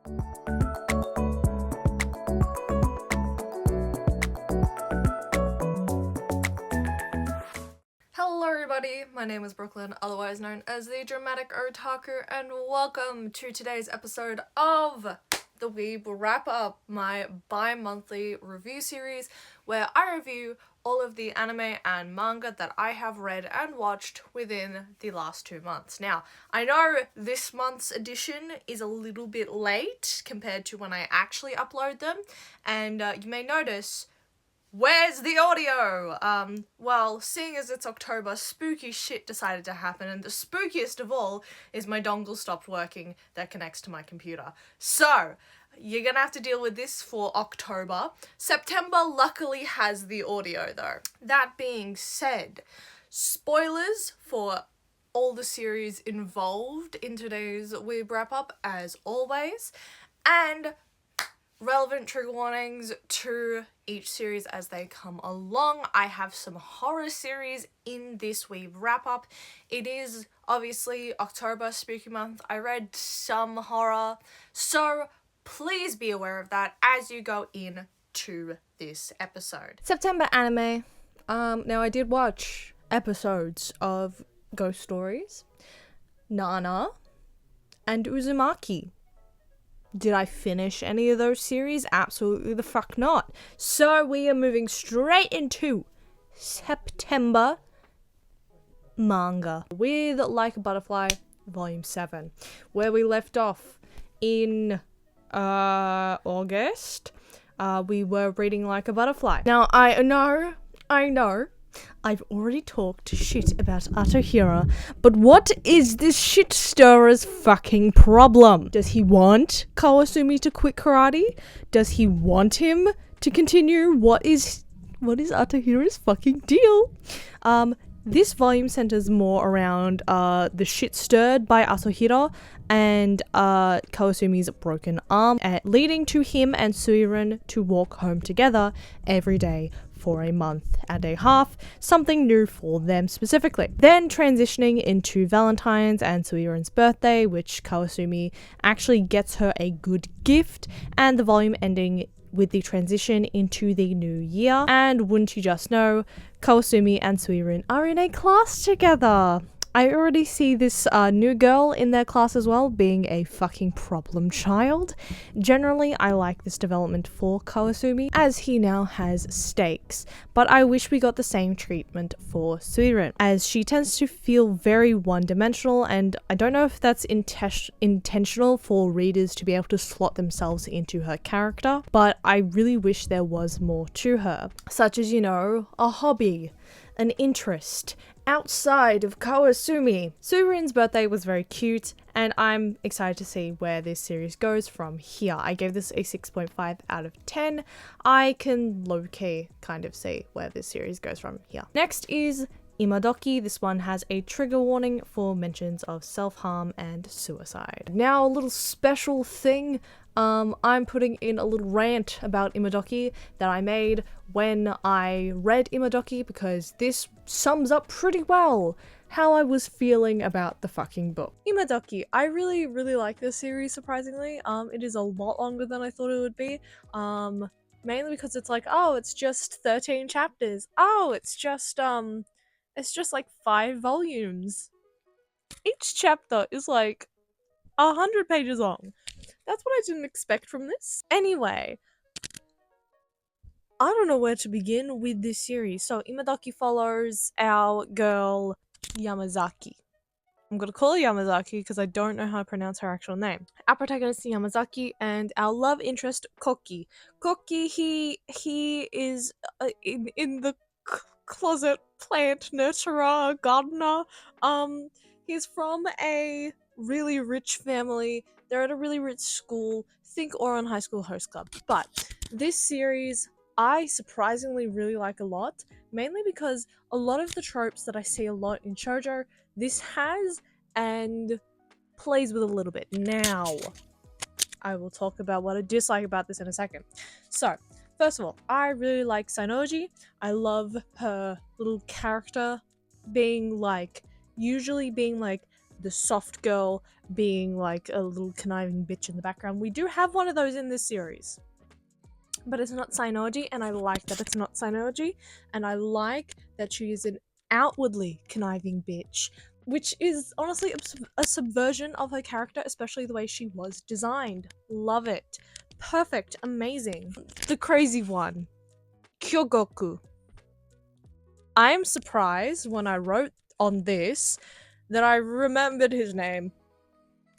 Hello everybody, my name is Brooklyn, otherwise known as TheDramaticOtaku, and welcome to today's episode of the Weeb Wrap Up, my bi-monthly review series where I review all of the anime and manga that I have read and watched within the last 2 months. Now, I know this month's edition is a little bit late compared to when I actually upload them, and you may notice, where's the audio? Well, seeing as it's October, spooky shit decided to happen, and the spookiest of all is my dongle stopped working that connects to my computer. So, you're gonna have to deal with this for October. September luckily has the audio though. That being said, spoilers for all the series involved in today's Weeb Wrap Up as always, and relevant trigger warnings to each series as they come along. I have some horror series in this Weeb Wrap Up. It is obviously October, spooky month. I read some horror, so please be aware of that as you go into this episode. September anime. Now I did watch episodes of Ghost Stories, Nana, and Uzumaki. Did I finish any of those series? Absolutely the fuck not. So we are moving straight into September manga with Like a Butterfly Volume 7, where we left off in August. We were reading Like a Butterfly. Now, I know, I've already talked shit about Atahira, but what is this shit stirrer's fucking problem? Does he want Kawasumi to quit karate? Does he want him to continue? What is Atahira's fucking deal? This volume centers more around the shit stirred by Atahira and Kawasumi's broken arm, leading to him and Suiren to walk home together every day for a month and a half, something new for them specifically. Then transitioning into Valentine's and Suiren's birthday, which Kawasumi actually gets her a good gift, and the volume ending with the transition into the new year. And wouldn't you just know, Kawasumi and Suiren are in a class together. I already see this new girl in their class as well being a fucking problem child. Generally, I like this development for Kawasumi as he now has stakes, but I wish we got the same treatment for Suiren, as she tends to feel very one-dimensional, and I don't know if that's intentional for readers to be able to slot themselves into her character, but I really wish there was more to her, such as, you know, a hobby, an interest outside of Kawasumi. Suiren's birthday was very cute, and I'm excited to see where this series goes from here. I gave this a 6.5 out of 10. I can low-key kind of see where this series goes from here. Next is Imadoki. This one has a trigger warning for mentions of self-harm and suicide. Now, a little special thing. I'm putting in a little rant about Imadoki that I made when I read Imadoki, because this sums up pretty well how I was feeling about the fucking book. Imadoki, I really like this series, surprisingly. It is a lot longer than I thought it would be. Mainly because it's like, oh, it's just 13 chapters. Oh, it's just like 5 volumes. Each chapter is like 100 pages long. That's what I didn't expect from this. Anyway, I don't know where to begin with this series. So Imadoki follows our girl Yamazaki. I'm gonna call her Yamazaki because I don't know how to pronounce her actual name. Our protagonist Yamazaki and our love interest Koki. Koki, he is in the closet plant nurturer, gardener. He's from a really rich family. They're at a really rich school. Think Ouran High School Host Club. But this series I surprisingly really like a lot, mainly because a lot of the tropes that I see a lot in shoujo, this has and plays with a little bit. Now, I will talk about what I dislike about this in a second. So, first of all, I really like Sainoji. I love her little character being like, usually being like the soft girl, being like a little conniving bitch in the background. We do have one of those in this series, but it's not Sainoji, and I like that it's not Sainoji, and I like that she is an outwardly conniving bitch, which is honestly a subversion of her character, especially the way she was designed. Love it. Perfect. Amazing. The crazy one. Kyogoku. I'm surprised when I wrote on this that I remembered his name.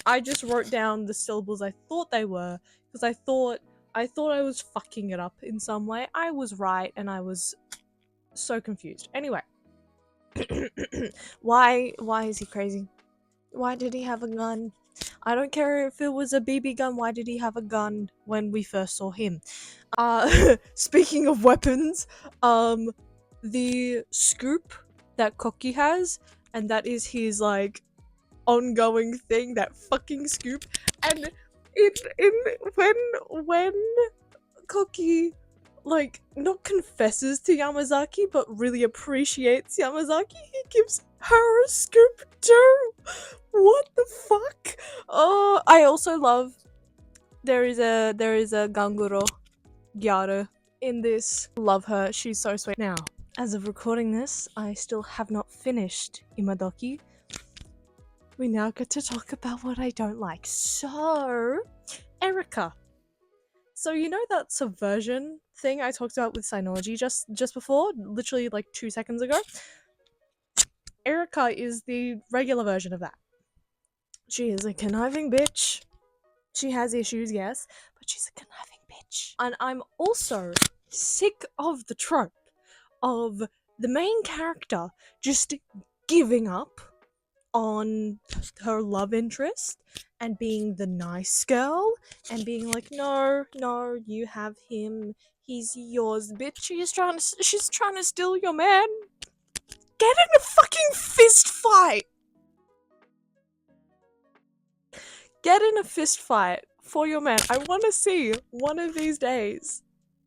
I just wrote down the syllables I thought they were, because I thought I was fucking it up in some way. I was right, and I was so confused. Anyway. Why is he crazy? Why did he have a gun? I don't care if it was a BB gun, why did he have a gun when we first saw him? Speaking of weapons, the scoop that Koki has, and that is his, like, ongoing thing, that fucking scoop, and when Koki, like, not confesses to Yamazaki, but really appreciates Yamazaki, he gives her a scoop too! What the fuck? Oh, I also love, there is a Ganguro Gyaru in this. Love her, she's so sweet. Now, as of recording this, I still have not finished Imadoki. We now get to talk about what I don't like. So, Erika. So you know that subversion thing I talked about with Sainoji just before? Literally like 2 seconds ago? Erika is the regular version of that. She is a conniving bitch. She has issues, yes, but she's a conniving bitch. And I'm also sick of the trope of the main character just giving up on her love interest and being the nice girl and being like, no, you have him, he's yours, bitch. She's trying to steal your man. Get in a fucking fist fight. Get in a fist fight for your man. I want to see one of these days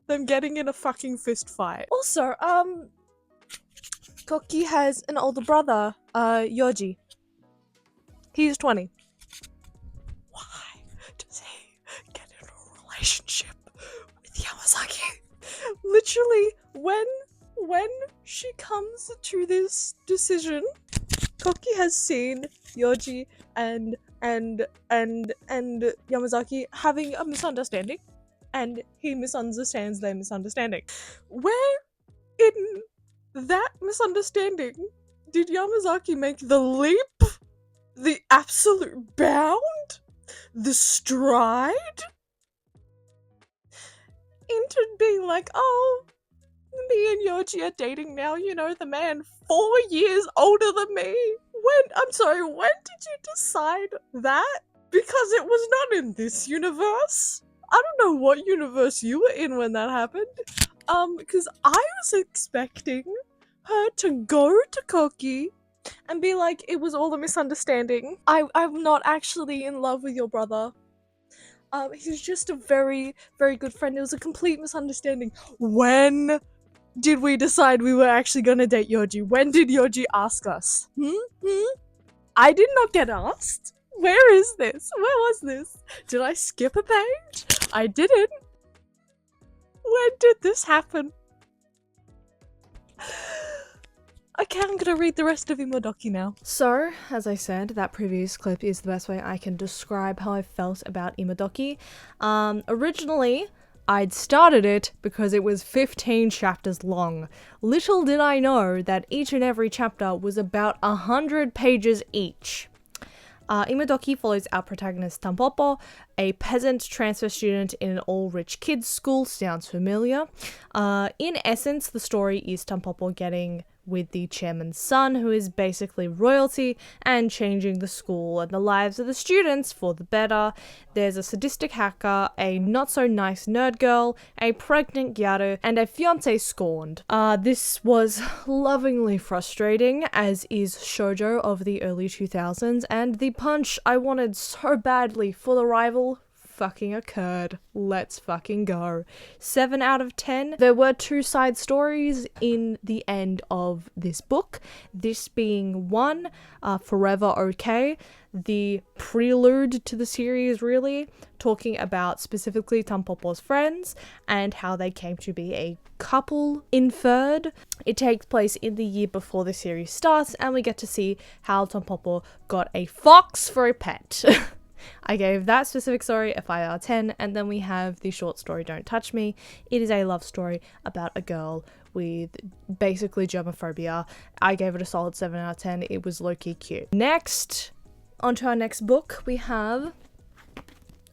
them getting in a fucking fist fight. Also, Koki has an older brother, Yoji. He's 20. Why does he get in a relationship with Yamazaki? Literally, when she comes to this decision, Koki has seen Yoji and Yamazaki having a misunderstanding, and he misunderstands their misunderstanding. Where in that misunderstanding did Yamazaki make the leap? The absolute bound? The stride? Into being like, oh, me and Yoji are dating now, you know, the man 4 years older than me. When did you decide that? Because it was not in this universe. I don't know what universe you were in when that happened. Because I was expecting her to go to Koki and be like, it was all a misunderstanding. I'm not actually in love with your brother. He's just a very, very good friend. It was a complete misunderstanding. When did we decide we were actually gonna date Yoji? When did Yoji ask us? I did not get asked. Where is this? Where was this? Did I skip a page? I didn't. When did this happen? Okay, I'm gonna read the rest of Imodoki now. So, as I said, that previous clip is the best way I can describe how I felt about Imodoki. Originally, I'd started it because it was 15 chapters long. Little did I know that each and every chapter was about 100 pages each. Imodoki follows our protagonist Tampopo, a peasant transfer student in an all-rich kids school. Sounds familiar. In essence, the story is Tampopo getting with the chairman's son, who is basically royalty, and changing the school and the lives of the students for the better. There's a sadistic hacker, a not-so-nice nerd girl, a pregnant Gyaru, and a fiancé scorned. This was lovingly frustrating, as is shoujo of the early 2000s, and the punch I wanted so badly for the rival fucking occurred. Let's fucking go. 7 out of 10. There were 2 side stories in the end of this book. This being one, Forever Okay, the prelude to the series, really, talking about specifically Tampopo's friends and how they came to be a couple inferred. It takes place in the year before the series starts, and we get to see how Tampopo got a fox for a pet. I gave that specific story a 5 out of 10, and then we have the short story Don't Touch Me. It is a love story about a girl with basically germophobia. I gave it a solid 7 out of 10. It was low-key cute. Next, onto our next book, we have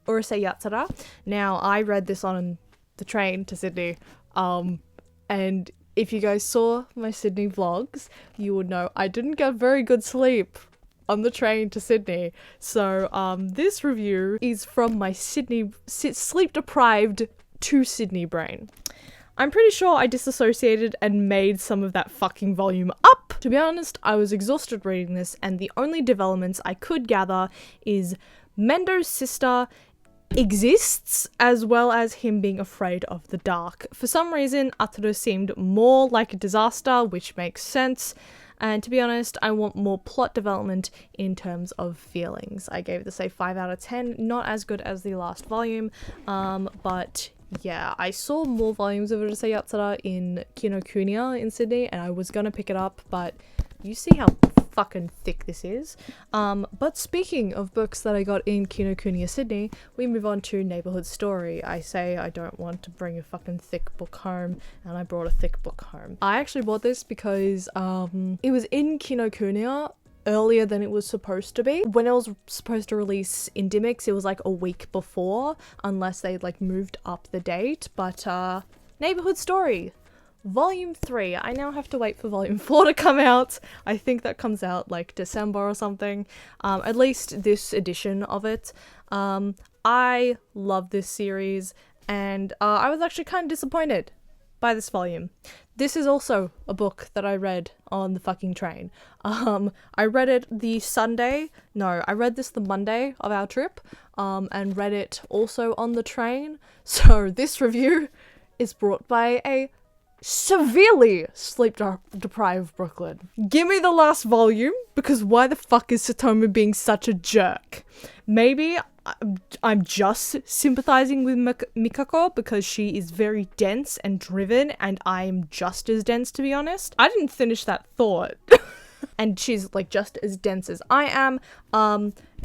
Urusei Yatsura. Now, I read this on the train to Sydney, and if you guys saw my Sydney vlogs, you would know I didn't get very good sleep on the train to Sydney. So this review is from my sleep-deprived to Sydney brain. I'm pretty sure I disassociated and made some of that fucking volume up. To be honest, I was exhausted reading this, and the only developments I could gather is Mendo's sister exists, as well as him being afraid of the dark. For some reason, Ataru seemed more like a disaster, which makes sense. And to be honest, I want more plot development in terms of feelings. I gave this a 5 out of 10. Not as good as the last volume, but yeah, I saw more volumes of Urusei Yatsura in Kinokuniya in Sydney, and I was gonna pick it up, but you see how fucking thick this is. But speaking of books that I got in Kinokuniya Sydney, we move on to Neighborhood Story. I say I don't want to bring a fucking thick book home, and I brought a thick book home. I actually bought this because it was in Kinokuniya earlier than it was supposed to be. When it was supposed to release in Dimmix, it was like a week before, unless they like moved up the date. But Neighborhood Story Volume 3. I now have to wait for Volume 4 to come out. I think that comes out like December or something. At least this edition of it. I love this series, and I was actually kind of disappointed by this volume. This is also a book that I read on the fucking train. I read it I read this the Monday of our trip, and read it also on the train. So this review is brought by a severely sleep-deprived Brooklyn. Give me the last volume, because why the fuck is Satomu being such a jerk? Maybe I'm just sympathizing with Mikako because she is very dense and driven, and I'm just as dense, to be honest. I didn't finish that thought. And she's like just as dense as I am,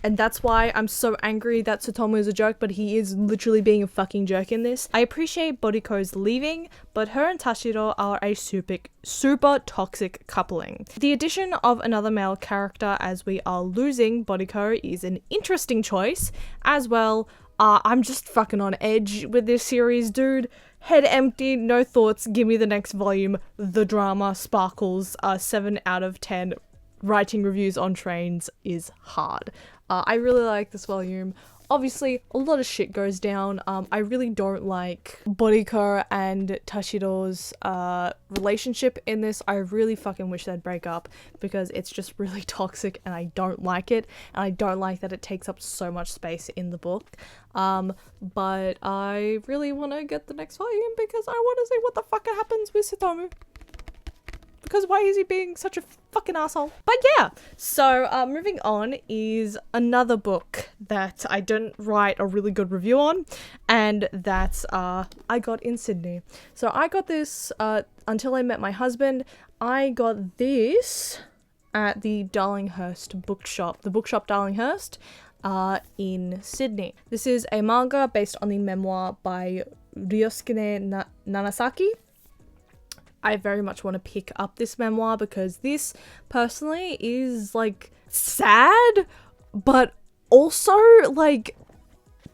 and that's why I'm so angry that Tsutomu is a jerk, but he is literally being a fucking jerk in this. I appreciate Boriko's leaving, but her and Tashiro are a super toxic coupling. The addition of another male character as we are losing Boriko is an interesting choice as well. I'm just fucking on edge with this series, dude. Head empty, no thoughts, give me the next volume. The drama sparkles. 7 out of 10. Writing reviews on trains is hard. I really like this volume. Obviously, a lot of shit goes down. I really don't like Boriko and Tashiro's relationship in this. I really fucking wish they'd break up, because it's just really toxic and I don't like it. And I don't like that it takes up so much space in the book. But I really want to get the next volume because I want to see what the fuck happens with Satomu. Because why is he being such a fucking asshole? But yeah, so moving on is another book that I didn't write a really good review on, and that's I got in Sydney. So I got this Until I Met My Husband. I got this at the Darlinghurst bookshop, the bookshop Darlinghurst in Sydney. This is a manga based on the memoir by Ryosuke Nanasaki. I very much want to pick up this memoir because this personally is like sad, but also like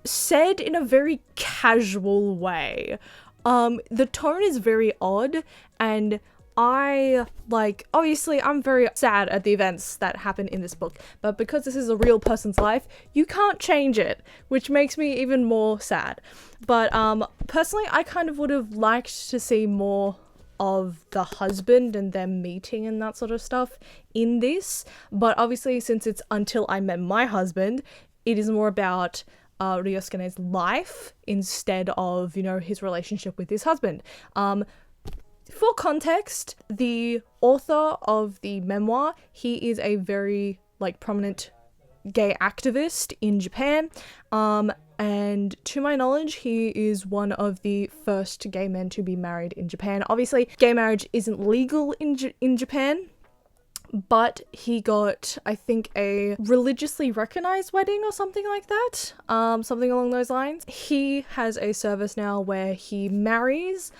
said in a very casual way. The tone is very odd, and I like, obviously I'm very sad at the events that happen in this book, but because this is a real person's life, you can't change it, which makes me even more sad. But personally, I kind of would have liked to see more of the husband and them meeting and that sort of stuff in this, but obviously since it's Until I Met My Husband, it is more about Ryosuke's life instead of, you know, his relationship with his husband. For context, the author of the memoir, he is a very, like, prominent gay activist in Japan, and to my knowledge, he is one of the first gay men to be married in Japan. Obviously, gay marriage isn't legal in Japan, but he got, I think, a religiously recognized wedding or something like that, something along those lines. He has a service now where he marries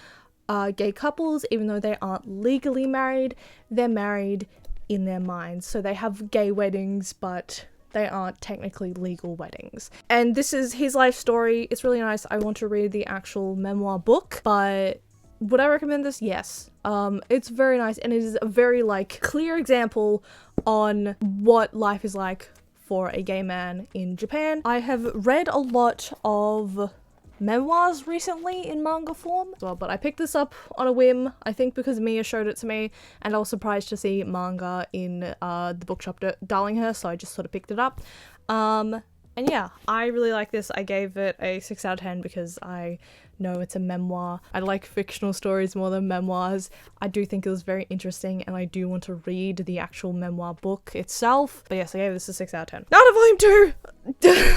gay couples, even though they aren't legally married, they're married in their minds. So they have gay weddings, but they aren't technically legal weddings. And this is his life story. It's really nice. I want to read the actual memoir book, but would I recommend this? Yes. It's very nice, and it is a very, like, clear example on what life is like for a gay man in Japan. I have read a lot of memoirs recently in manga form as well, but I picked this up on a whim, I think because Mia showed it to me, and I was surprised to see manga in the bookshop Darlinghurst, so I just sort of picked it up. And yeah, I really like this. I gave it a 6 out of 10 because I know it's a memoir. I like fictional stories more than memoirs. I do think it was very interesting, and I do want to read the actual memoir book itself. But yes, I gave this a 6 out of 10. Now to volume 2!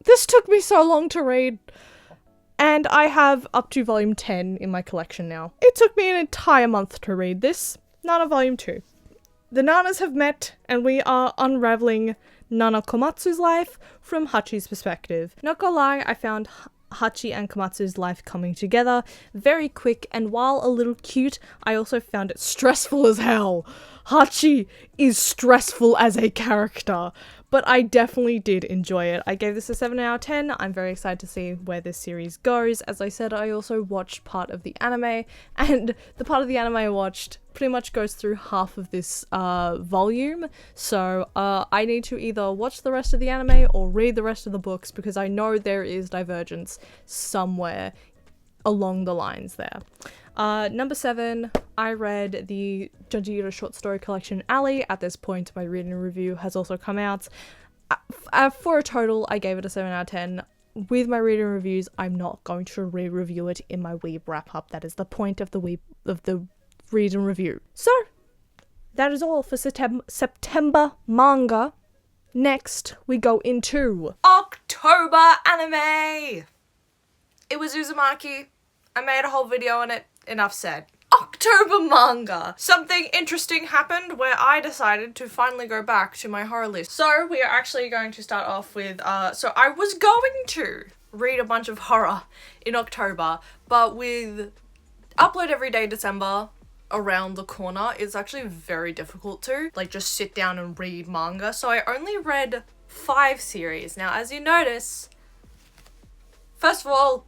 This took me so long to read, and I have up to volume 10 in my collection now. It took me an entire month to read this. Nana volume 2. The Nanas have met, and we are unraveling Nana Komatsu's life from Hachi's perspective. Not gonna lie, I found Hachi and Komatsu's life coming together very quick, and while a little cute, I also found it stressful as hell. Hachi is stressful as a character, but I definitely did enjoy it. I gave this a 7 out of 10. I'm very excited to see where this series goes. As I said, I also watched part of the anime, and the part of the anime I watched pretty much goes through half of this volume, so I need to either watch the rest of the anime or read the rest of the books, because I know there is divergence somewhere along the lines there. Number 7, I read the Junji Ito short story collection Alley. At this point, my reading review has also come out. For a total, I gave it a 7 out of 10. With my reading reviews, I'm not going to re-review it in my Weeb wrap-up. That is the point of the reading review. So, that is all for September manga. Next, we go into October anime! It was Uzumaki. I made a whole video on it. Enough said. October manga! Something interesting happened where I decided to finally go back to my horror list. So we are actually going to start off with, so I was going to read a bunch of horror in October, but with Upload Every Day December around the corner, it's actually very difficult to, like, just sit down and read manga. So I only read 5 series. Now, as you notice, first of all,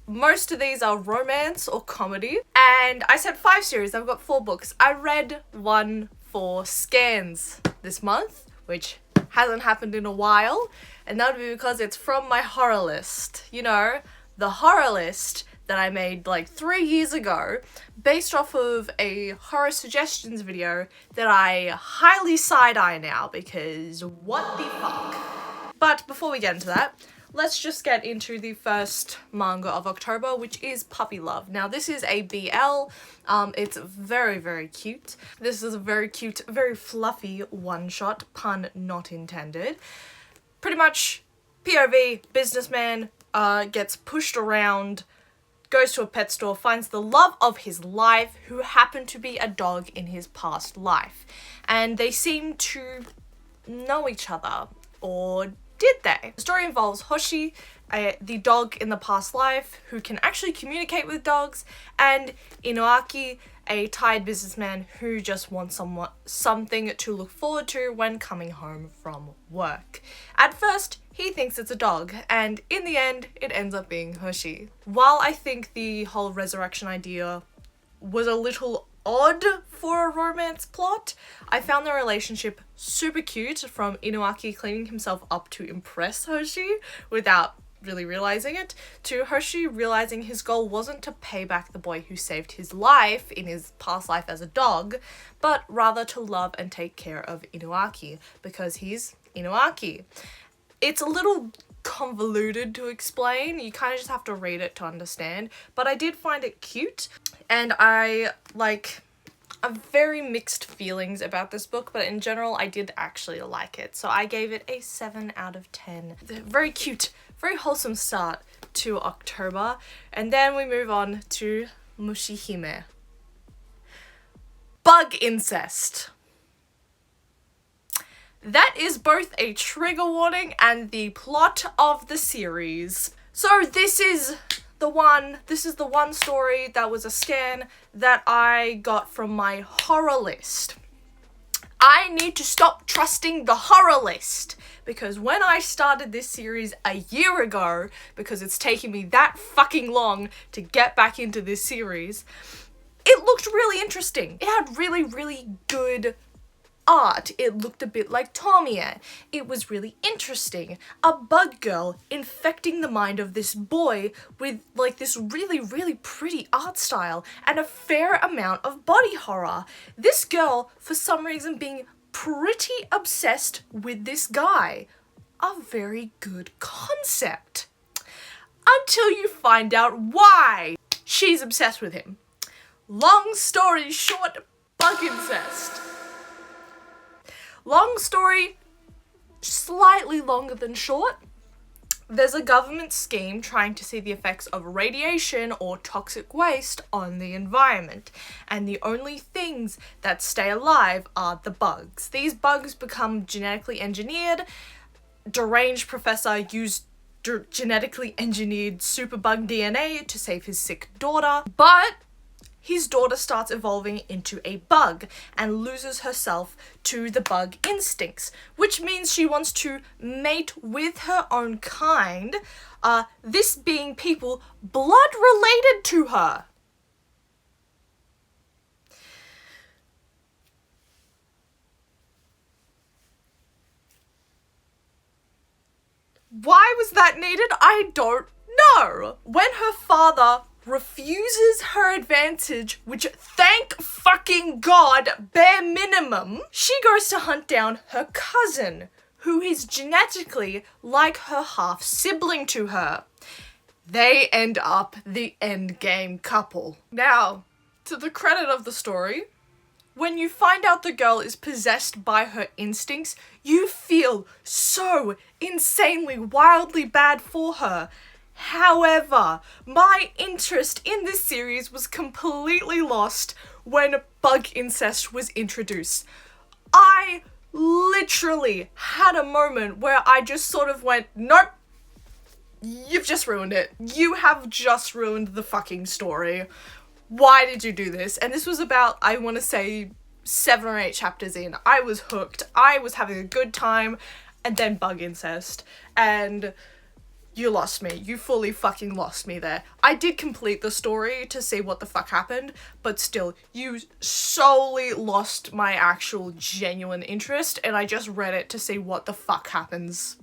most of these are romance or comedy. And I said 5 series, I've got 4 books. I read 1 for scans this month, which hasn't happened in a while. And that would be because it's from my horror list. You know, the horror list that I made like 3 years ago, based off of a horror suggestions video that I highly side-eye now, because what the fuck? But before we get into that, let's just get into the first manga of October, which is Puppy Love. Now, this is a BL. It's very, very cute. This is a very cute, very fluffy one-shot, pun not intended. Pretty much, POV, businessman, gets pushed around, goes to a pet store, finds the love of his life, who happened to be a dog in his past life. And they seem to know each other, or did they? The story involves Hoshi, the dog in the past life, who can actually communicate with dogs, and Inoaki, a tired businessman who just wants something to look forward to when coming home from work. At first, he thinks it's a dog, and in the end, it ends up being Hoshi. While I think the whole resurrection idea was a little odd for a romance plot, I found the relationship super cute, from Inoaki cleaning himself up to impress Hoshi without really realizing it, to Hoshi realizing his goal wasn't to pay back the boy who saved his life in his past life as a dog, but rather to love and take care of Inoaki, because he's Inoaki. It's a little convoluted to explain. You kind of just have to read it to understand. But I did find it cute, and I have very mixed feelings about this book, but in general I did actually like it. So I gave it a 7 out of 10. Very cute, very wholesome start to October. And then we move on to Mushihime. Bug incest. That is both a trigger warning and the plot of the series. So this is the one story that was a scan that I got from my horror list. I need to stop trusting the horror list, because when I started this series a year ago, because it's taken me that fucking long to get back into this series, it looked really interesting. It had really, really good art. It looked a bit like Tomie. It was really interesting. A bug girl infecting the mind of this boy with like this really, really pretty art style and a fair amount of body horror. This girl, for some reason, being pretty obsessed with this guy. A very good concept. Until you find out why she's obsessed with him. Long story short, bug incest. Long story, slightly longer than short. There's a government scheme trying to see the effects of radiation or toxic waste on the environment, and the only things that stay alive are the bugs. These bugs become genetically engineered. Deranged professor used genetically engineered superbug DNA to save his sick daughter, but his daughter starts evolving into a bug and loses herself to the bug instincts, which means she wants to mate with her own kind, this being people blood related to her. Why was that needed? I don't know. When her father refuses her advantage, which thank fucking God, bare minimum, she goes to hunt down her cousin, who is genetically like her half-sibling to her. They end up the endgame couple. Now, to the credit of the story, when you find out the girl is possessed by her instincts, you feel so insanely, wildly bad for her. However, my interest in this series was completely lost when bug incest was introduced. I literally had a moment where I just sort of went, nope, you've just ruined it. You have just ruined the fucking story. Why did you do this? And this was about, I want to say, 7 or 8 chapters in. I was hooked. I was having a good time, and then bug incest. And you lost me. You fully fucking lost me there. I did complete the story to see what the fuck happened, but still, you solely lost my actual genuine interest, and I just read it to see what the fuck happens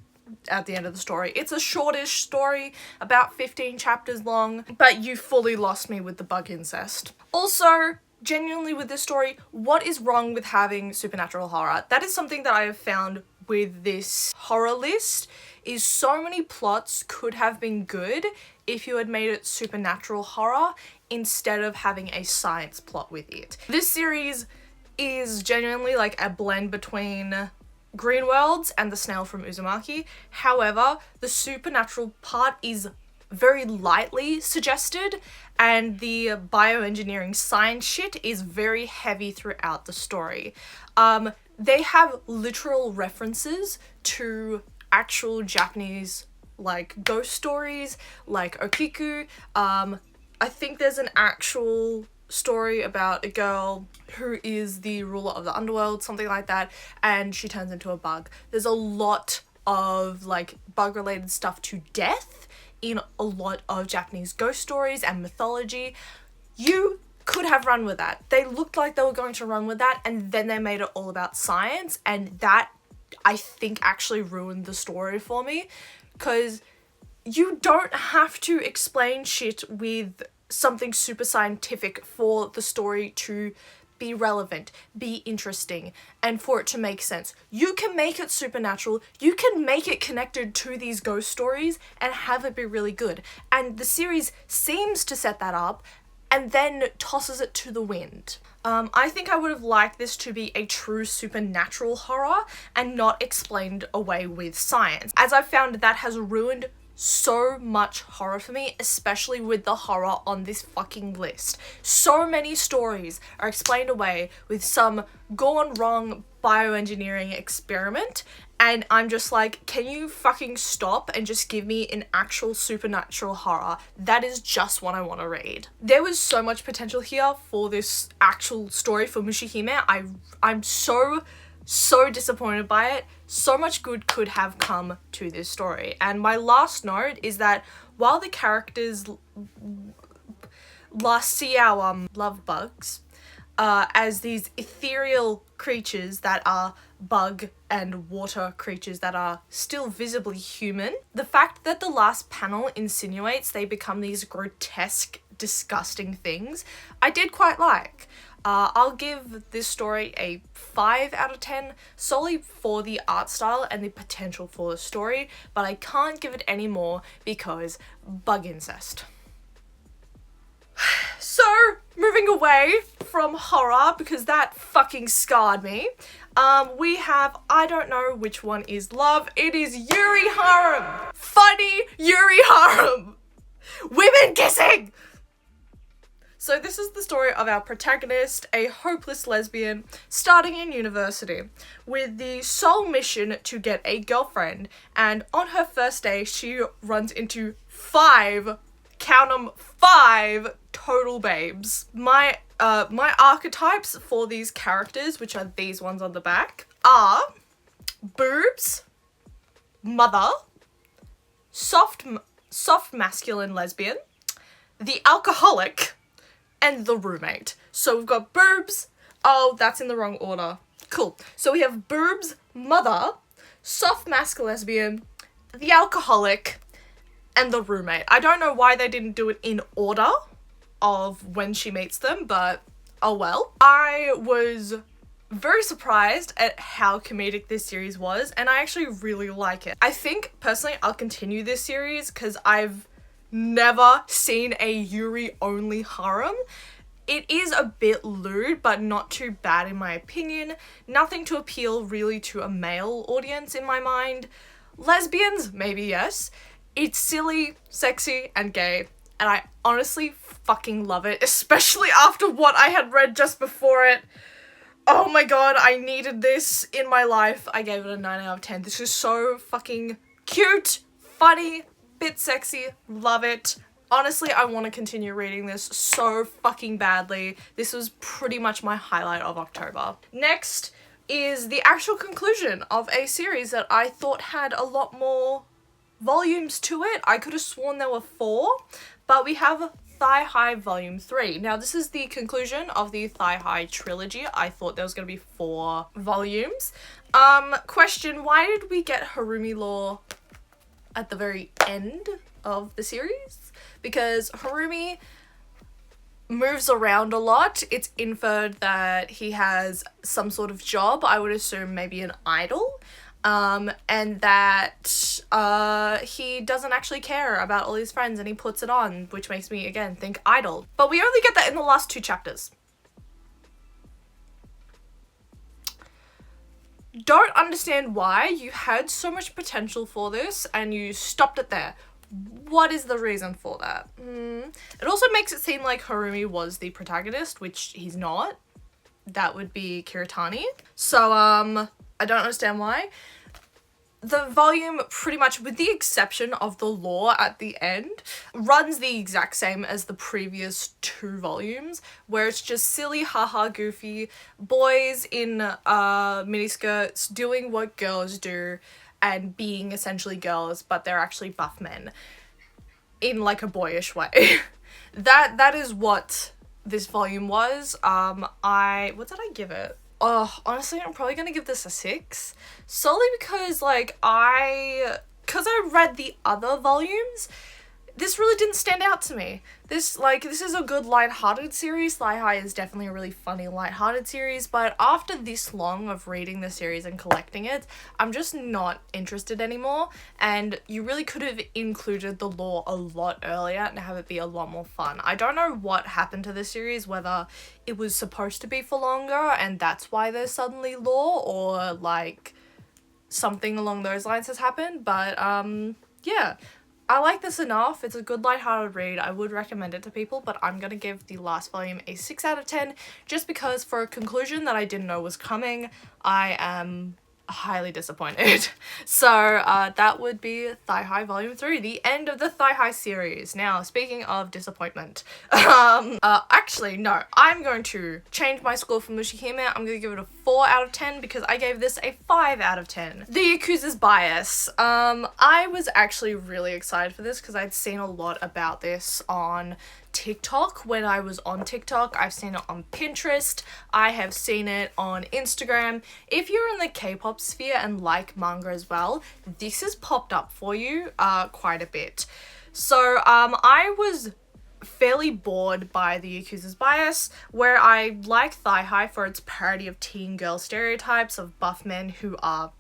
at the end of the story. It's a shortish story, about 15 chapters long, but you fully lost me with the bug incest. Also, genuinely with this story, what is wrong with having supernatural horror? That is something that I have found with this horror list, is so many plots could have been good if you had made it supernatural horror instead of having a science plot with it. This series is genuinely like a blend between Green Worlds and The Snail from Uzumaki. However, the supernatural part is very lightly suggested, and the bioengineering science shit is very heavy throughout the story. They have literal references to actual Japanese like ghost stories, like Okiku. I think there's an actual story about a girl who is the ruler of the underworld, something like that, and she turns into a bug. There's a lot of like bug related stuff to death in a lot of Japanese ghost stories and mythology. You could have run with that. They looked like they were going to run with that, and then they made it all about science, and that I think actually ruined the story for me, because you don't have to explain shit with something super scientific for the story to be relevant, be interesting, and for it to make sense. You can make it supernatural, you can make it connected to these ghost stories and have it be really good. And the series seems to set that up and then tosses it to the wind. I think I would have liked this to be a true supernatural horror and not explained away with science, as I've found that has ruined so much horror for me, especially with the horror on this fucking list. So many stories are explained away with some gone wrong bioengineering experiment, and I'm just like, can you fucking stop and just give me an actual supernatural horror? That is just what I want to read. There was so much potential here for this actual story for Mushihime. I'm so disappointed by it. So much good could have come to this story. And my last note is that while the characters see our love bugs as these ethereal creatures that are bug and water creatures that are still visibly human, the fact that the last panel insinuates they become these grotesque, disgusting things, I did quite like. I'll give this story a 5 out of 10 solely for the art style and the potential for the story, but I can't give it any more because bug incest. So, moving away from horror, because that fucking scarred me, we have, I don't know which one is love, it is Yuri Harem! Funny Yuri Harem! Women kissing! So this is the story of our protagonist, a hopeless lesbian starting in university with the sole mission to get a girlfriend, and on her first day she runs into 5, count 'em, 5 total babes. My archetypes for these characters, which are these ones on the back, are boobs, mother, soft masculine lesbian, the alcoholic, and the roommate. So we've got boobs. Oh, that's in the wrong order. Cool. So we have boobs, mother, soft masculine lesbian, the alcoholic, and the roommate. I don't know why they didn't do it in order of when she meets them, but oh well. I was very surprised at how comedic this series was, and I actually really like it. I think, personally, I'll continue this series because I've never seen a Yuri-only harem. It is a bit lewd, but not too bad in my opinion. Nothing to appeal really to a male audience in my mind. Lesbians, maybe yes. It's silly, sexy, and gay, and I honestly fucking love it, especially after what I had read just before it. Oh my god, I needed this in my life. I gave it a 9 out of 10. This is so fucking cute, funny, bit sexy, love it. Honestly, I want to continue reading this so fucking badly. This was pretty much my highlight of October. Next is the actual conclusion of a series that I thought had a lot more volumes to it. I could have sworn there were 4, but we have Thigh High Volume 3. Now, this is the conclusion of the Thigh High trilogy. I thought there was going to be 4 volumes. Question, why did we get Harumi Law at the very end of the series? Because Harumi moves around a lot. It's inferred that he has some sort of job, I would assume maybe an idol, and that he doesn't actually care about all his friends and he puts it on, which makes me again think idol. But we only get that in the last 2 chapters. Don't understand why you had so much potential for this and you stopped it there. What is the reason for that? It also makes it seem like Harumi was the protagonist, which he's not. That would be Kiritani. So, I don't understand why. The volume, pretty much with the exception of the lore at the end, runs the exact same as the previous 2 volumes, where it's just silly, haha, goofy boys in miniskirts doing what girls do and being essentially girls, but they're actually buff men in like a boyish way. That is what this volume was. What did I give it? Oh, honestly, I'm probably gonna give this a 6, solely because, like, because I read the other volumes, this really didn't stand out to me. This is a good lighthearted series. Thigh High is definitely a really funny lighthearted series, but after this long of reading the series and collecting it, I'm just not interested anymore, and you really could have included the lore a lot earlier and have it be a lot more fun. I don't know what happened to the series, whether it was supposed to be for longer and that's why there's suddenly lore, or like something along those lines has happened, but yeah. I like this enough. It's a good lighthearted read. I would recommend it to people, but I'm gonna give the last volume a 6 out of 10 just because for a conclusion that I didn't know was coming, I am highly disappointed. So that would be Thigh High Volume 3, the end of the Thigh High series. Now, speaking of disappointment, actually, no, I'm going to change my score for Mushihime. I'm going to give it a 4 out of 10 because I gave this a 5 out of 10. The Yakuza's Bias. I was actually really excited for this because I'd seen a lot about this on TikTok when I was on TikTok. I've seen it on Pinterest. I have seen it on Instagram. If you're in the K-pop sphere and like manga as well, this has popped up for you quite a bit. So I was fairly bored by the Yakuza's Bias, where I like Thigh High for its parody of teen girl stereotypes of buff men who are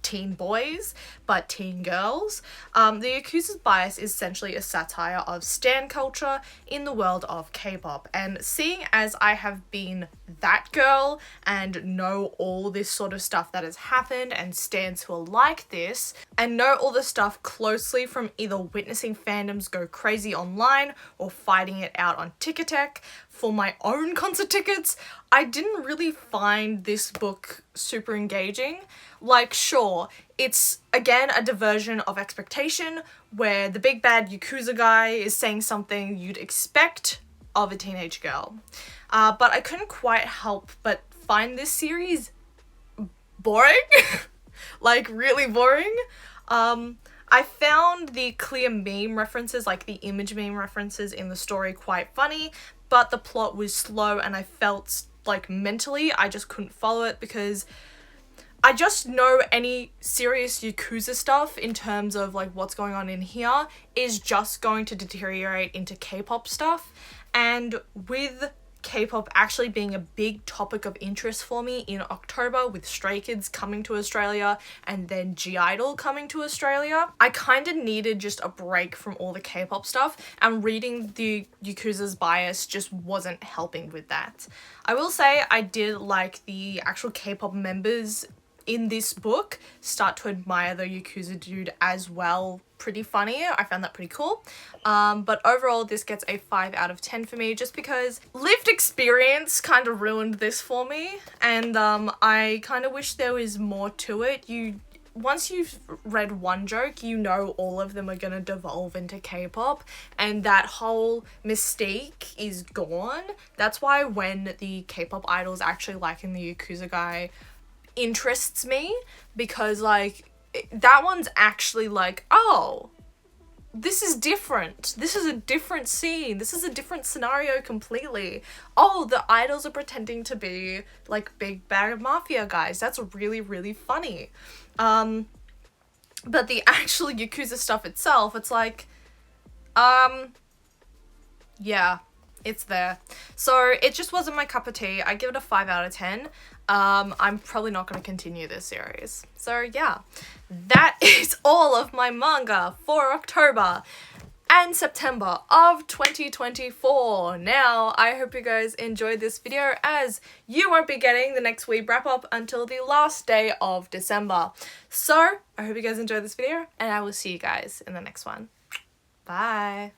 teen boys but teen girls. The Yakuza's Bias is essentially a satire of stan culture in the world of K-pop, and seeing as I have been that girl and know all this sort of stuff that has happened and stans who are like this, and know all the stuff closely from either witnessing fandoms go crazy online or fighting it out on Ticketek for my own concert tickets, I didn't really find this book super engaging. Like, sure, it's again a diversion of expectation where the big bad Yakuza guy is saying something you'd expect of a teenage girl. But I couldn't quite help but find this series boring. Like, really boring. I found the clear meme references, like the image meme references in the story, quite funny, but the plot was slow and I felt like mentally I just couldn't follow it because I just know any serious Yakuza stuff in terms of like what's going on in here is just going to deteriorate into K-pop stuff, and with K-pop actually being a big topic of interest for me in October with Stray Kids coming to Australia and then G-Idol coming to Australia, I kind of needed just a break from all the K-pop stuff, and reading the Yakuza's Bias just wasn't helping with that. I will say I did like the actual K-pop members in this book start to admire the Yakuza dude as well. Pretty funny. I found that pretty cool. But overall, this gets a 5 out of 10 for me just because lived experience kind of ruined this for me, and I kind of wish there was more to it. Once you've read one joke, you know all of them are gonna devolve into K-pop, and that whole mystique is gone. That's why when the K-pop idols actually liking the Yakuza guy interests me, because like that one's actually like, oh, this is different. This is a different scene. This is a different scenario completely. Oh, the idols are pretending to be like big bad mafia guys. That's really, really funny. But the actual Yakuza stuff itself, it's like, yeah, it's there. So it just wasn't my cup of tea. I give it a 5 out of 10. I'm probably not going to continue this series. So yeah, that is all of my manga for October and September of 2024. Now, I hope you guys enjoyed this video, as you won't be getting the next Weeb wrap up until the last day of December. So I hope you guys enjoyed this video, and I will see you guys in the next one. Bye.